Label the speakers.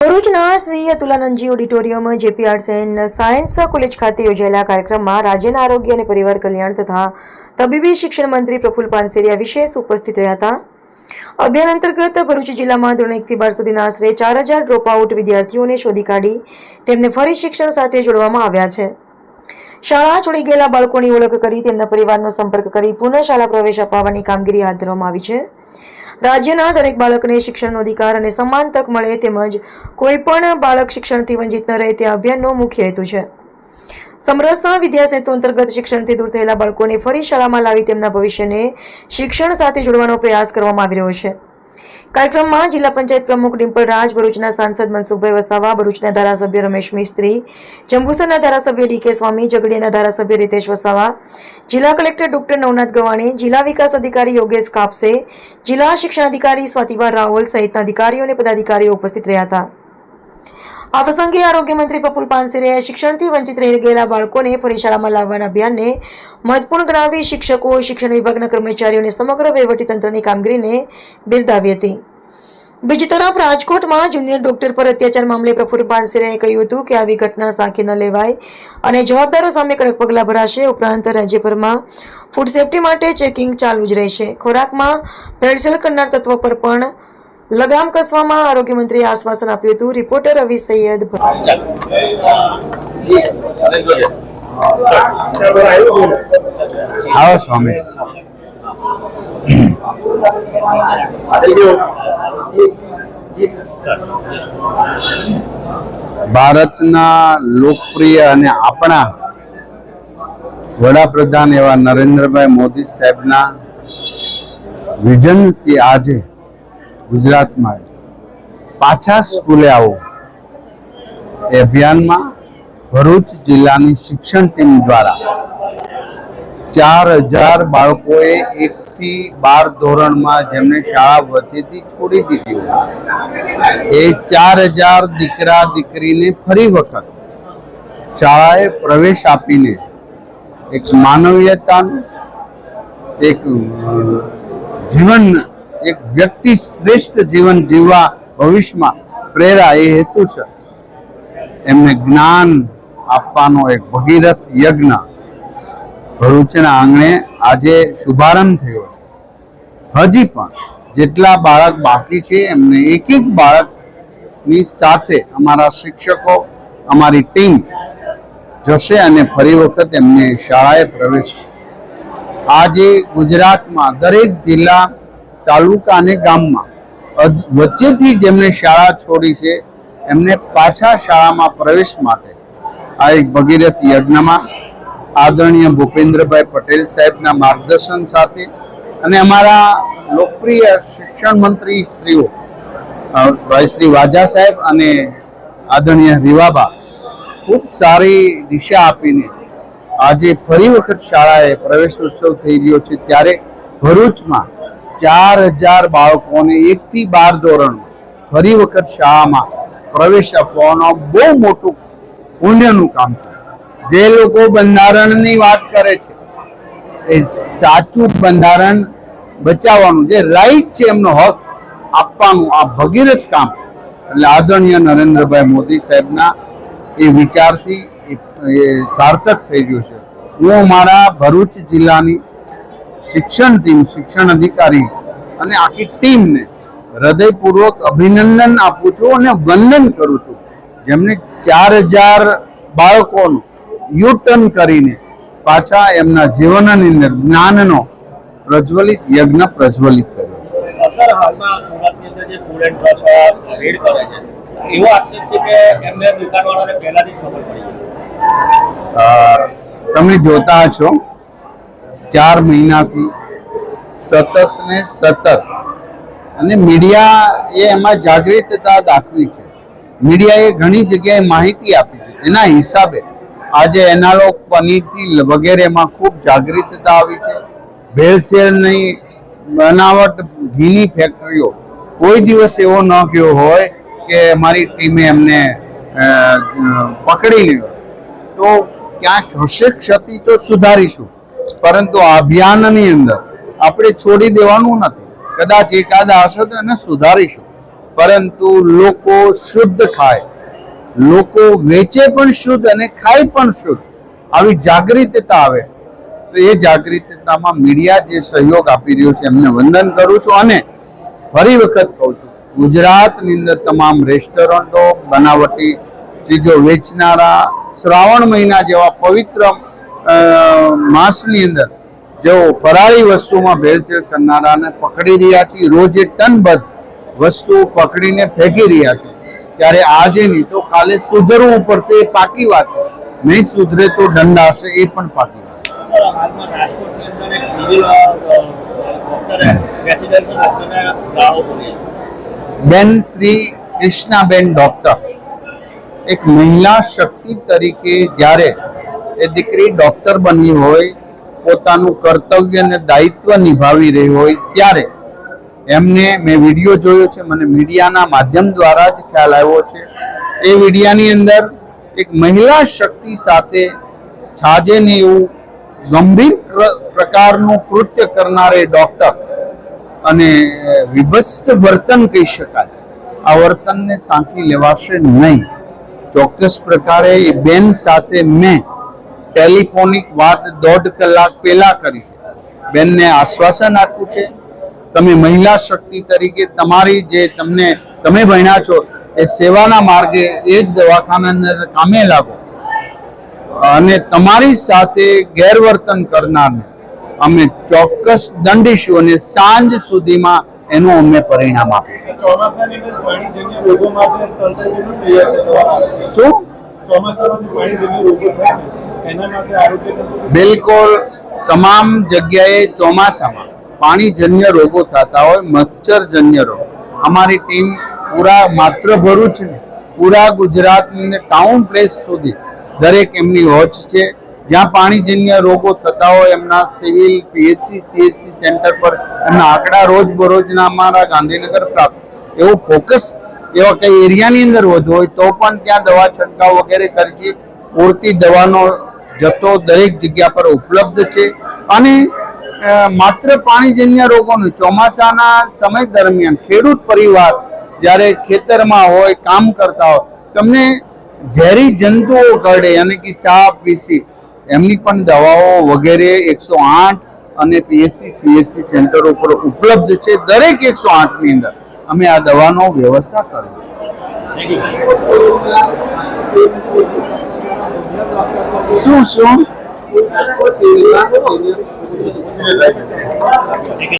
Speaker 1: ભરૂચના શ્રી અતુલાનંદજી auditorium JP arts and science college ખાતે યોજાયેલા કાર્યક્રમમાં રાજ્યના આરોગ્ય અને પરિવાર કલ્યાણ તથા તબીબી શિક્ષણ મંત્રી પ્રફુલ પાનસેરિયા વિશેષ ઉપસ્થિત રહ્યા હતા. અભિયાન અંતર્ગત ભરૂચ જિલ્લામાં ધોરણ 1 થી 12 સુધીના આશરે 4000 ડ્રોપઆઉટ વિદ્યાર્થીઓને શોધી કાઢી તેમને ફરી શિક્ષણ સાથે જોડવામાં આવ્યા છે. શાળા છોડી ગયેલા બાળકોની ઓળખ કરી તેમના પરિવારનો સંપર્ક કરી પુનઃ શાળા પ્રવેશ અપાવવાની કામગીરી હાથ ધરવામાં આવી છે. રાજ્યના દરેક બાળકને શિક્ષણનો અધિકાર અને સમાન તક મળે તેમજ કોઈપણ બાળક શિક્ષણથી વંચિત ન રહે તે અભિયાનનો મુખ્ય હેતુ છે. સમરસતા વિદ્યાસેતુ અંતર્ગત શિક્ષણથી દૂર થયેલા બાળકોને ફરી શાળામાં લાવી તેમના ભવિષ્યને શિક્ષણ સાથે જોડવાનો પ્રયાસ કરવામાં આવી રહ્યો છે. કાર્યક્રમમાં જિલ્લા પંચાયત પ્રમુખ ડિમ્પલ રાજ, ભરૂચના સાંસદ મનસુખભાઈ વસાવા, ભરૂચના ધારાસભ્ય રમેશ મિસ્ત્રી, જંબુસરના ધારાસભ્ય ડીકે સ્વામી, ઝઘડિયાના ધારાસભ્ય રીતેશ વસાવા, જિલ્લા કલેક્ટર ડોક્ટર નવનાથ ગવાણી, જિલ્લા વિકાસ અધિકારી યોગેશ કાપસે, જિલ્લા શિક્ષણ અધિકારી સ્વાતિબા રાવલ સહિતના અધિકારીઓ અને પદાધિકારીઓ ઉપસ્થિત રહ્યા હતા. આ પ્રસંગે આરોગ્ય મંત્રી પ્રફુલ પાનસેરિયાએ શિક્ષણથી વંચિત રહી ગયેલા બાળકોને ફરી શાળામાં લાવવાના અભિયાનને મહત્વપૂર્ણ ગણાવી શિક્ષકો, શિક્ષણ વિભાગના કર્મચારીઓ અને સમગ્ર વહીવટીતંત્રની કામગીરીને બિરદાવી હતી. બીજી તરફ રાજકોટમાં જુનિયર ડોક્ટર પર અત્યાચાર મામલે પ્રફુલ પાનસેરિયાએ કહ્યું હતું કે આવી ઘટના સાંખી ન લેવાય અને જવાબદારો સામે કડક પગલાં ભરાશે. ઉપરાંત રાજ્યભરમાં ફૂડ સેફ્ટી માટે ચેકિંગ ચાલુ જ રહેશે. ખોરાકમાં ભેળસેળ કરનાર તત્વો પર પણ લગામ કસવામાં આરોગ્ય મંત્રીએ આશ્વાસન આપ્યું હતું. રિપોર્ટર રવિ સૈયદ.
Speaker 2: આવો સ્વામી. ભારતના લોકપ્રિય અને આપણા વડાપ્રધાન એવા નરેન્દ્રભાઈ મોદી સાહેબના વિઝનથી આજે ગુજરાતમાં પાછા સ્કૂલે આવો એ અભિયાનમાં ભરૂચ જિલ્લાની શિક્ષણ ટીમ દ્વારા 4000 બાળકોએ 1 થી 12 ધોરણમાં જેમને શાળા વચ્ચેથી છોડી દીધી હોય એ 4000 દીકરા દીકરીને ફરી વખત શાળાએ પ્રવેશ આપીને એક માનવીયતાનું એક જીવન, એક વ્યક્તિ શ્રેષ્ઠ જીવન જીવવા ભવિષ્યમાં પ્રેરા એ હેતુ છે. એમને જ્ઞાન આપવાનો એક ભગીરથ યજ્ઞ ભરૂચના આંગણે આજે શુભારંભ થયો છે. હજી પણ જેટલા બાળક બાકી છે એમને એક એક બાળકની સાથે અમારા શિક્ષકો, અમારી ટીમ જશે અને ફરી વખત એમને શાળાએ પ્રવેશ. આજે ગુજરાતમાં દરેક જિલ્લા, તાલુકા અને ગામમાં વચ્ચેથી જેમને શાળા છોડી છે એમને પાછા શાળામાં પ્રવેશ માટે આ એક ભગીરથ યજ્ઞમાં આદરણીય ભૂપેન્દ્રભાઈ પટેલ સાહેબના માર્ગદર્શન સાથે અને અમારા લોકપ્રિય શિક્ષણ મંત્રી શ્રીઓ ભાઈ શ્રી વાજા સાહેબ અને આદરણીય રીવાબા ખૂબ સારી દિશા આપીને આજે ફરી વખત શાળાએ પ્રવેશોત્સવ થઈ રહ્યો છે. ત્યારે ભરૂચમાં 4000 બાળકોને 1 થી 12 ધોરણ ફરી વખત શાળામાં પ્રવેશ આપવાનો બહુ મોટું પુણ્યનું કામ છે. જે લોકો બંધારણની વાત કરે છે એ સાચું બંધારણ બચાવવાનું, જે રાઈટ છે એમનો હક આપવાનું આ ભગીરથ કામ એટલે આદરણીય નરેન્દ્રભાઈ મોદી સાહેબના એ વિચારથી એ સાર્થક થઈ ગયું છે. હું મારા ભરૂચ જિલ્લાની શિક્ષણ ટીમ, શિક્ષણ અધિકારી અને આખી ટીમને હૃદયપૂર્વક અભિનંદન આપું છું અને વંદન કરું છું, જેમને 4000 બાળકોનું યુટર્ન કરીને પાછા એમના જીવનની અંદર જ્ઞાનનો પ્રજ્વલિત યજ્ઞ પ્રજ્વલિત કર્યો છે. તમે જોતા છો 4 મહિનાથી સતત ને સતત અને મીડિયા એ એમાં જાગૃતતા દાખવી છે. મીડિયાએ ઘણી જગ્યાએ માહિતી આપી છે. એના હિસાબે આજે એનાલોગ પનીરથી વગેરેમાં ખૂબ જાગૃતતા આવી છે. ભેળસેળ નહીં, બનાવટ ઘીની ફેક્ટરીઓ કોઈ દિવસ એવો ન ગયો હોય કે મારી ટીમે એમને પકડી લીધો. તો ક્યાંક હશે ક્ષતિ તો સુધારીશું, પરંતુ આ અભિયાનની અંદર આપણે છોડી દેવાનું નથી. કદાચ એકાદા હશે તો એને સુધારીશું, પરંતુ લોકો શુદ્ધ ખાય, લોકો વેચે પણ શુદ્ધ અને ખાય પણ શુદ્ધ, આવી જાગૃતતા આવે તો એ જાગૃતતામાં મીડિયા જે સહયોગ આપી રહ્યું છે એમને વંદન કરું છું. અને ફરી વખત કહું છું, ગુજરાતની અંદર તમામ રેસ્ટોરન્ટો, બનાવટી ચીજો વેચનારા, શ્રાવણ મહિના જેવા પવિત્ર માસની અંદર જેઓ ફરાળી વસ્તુમાં ભેળસેળ કરનારાને પકડી રહ્યા છીએ. રોજે ટનબંધ વસ્તુ પકડીને ફેંકી રહ્યા છે. ત્યારે આજે નહીં તો કાલે સુધરવું પડશે, એ પાકી વાત છે. નહીં સુધરે તો દંડ હશે, એ પણ પાકી વાત છે.
Speaker 3: હાલમાં રાજકોટની અંદર એક સિવિલ ડોક્ટરે રેસિડેન્શિયલ ડોક્ટરને ગાળો બોલી.
Speaker 2: બેન શ્રી કૃષ્ણાબેન ડોક્ટર એક મહિલા શક્તિ તરીકે જ્યારે એ દીકરી ડોક્ટર બની હોય, પોતાનું કર્તવ્ય અને દાયિત્વ નિભાવી રહી હોય, ત્યારે એમને મેં વિડીયો જોયો છે, મને મીડિયાના માધ્યમ દ્વારા જ ખ્યાલ આવ્યો છે. એ વિડીયાની અંદર એક મહિલા શક્તિ સાથે છાજે ને એવું ગંભીર પ્રકારનું કૃત્ય કરનારે ડોક્ટર અને વિભત્સ વર્તન કહી શકાય, આ વર્તનને સાંખી લેવાશે નહીં. ચોક્કસ પ્રકારે એ બેન સાથે મેં ટેલિફોનિક વાત 1.5 કલાક પહેલા કરી છે. બેનને આશ્વાસન આપ્યું છે, તમે મહિલા શક્તિ તરીકે તમારી જે તમે ભણ્યા છો એ સેવાના માર્ગે એ જ દવાખાનાની અંદર કામે લાગો, અને તમારી સાથે ગેરવર્તન કરનારને અમે ચોક્કસ દંડીશું અને સાંજ સુધીમાં એનું અમે પરિણામ આપીશું. શું બિલકુલ તમામ જગ્યાએ ચોમાસામાં પાણીજન્ય રોગો થતા હોય, મચ્છરજન્ય રોગ. અમારી ટીમ પૂરા માત્ર ભરૂચ ને પૂરા ગુજરાતની અંદર ટાઉન પ્લેસ સુધી દરેક એમની વોચ છે. જ્યાં પાણીજન્ય રોગો થતા હોય એમના સિવિલ, પીએચસી, સીએચસી સેન્ટર પર એમના આંકડા રોજબરોજના અમારા ગાંધીનગર પ્રાપ્ત. એવું ફોકસ એવા કઈ એરિયાની અંદર વધુ હોય તો પણ ત્યાં દવા છંટકાવ વગેરે કરીએ. પૂરતી દવાનો જથ્થો દરેક જગ્યા પર ઉપલબ્ધ છે. અને માત્ર પાણીજન્ય રોગોનું ચોમાસાના સમય દરમિયાન ખેડૂત પરિવાર જ્યારે ખેતરમાં હોય, કામ કરતા હોય, તમને ઝેરી જંતુઓ કરડે અને કે સાપ, વીસી, એમની પણ દવાઓ વગેરે 108 અને પીએચસી, સીએચસી સેન્ટરો પર ઉપલબ્ધ છે. દરેક 108 ની અંદર અમે આ દવાનો વ્યવસ્થા કરવી છે. શું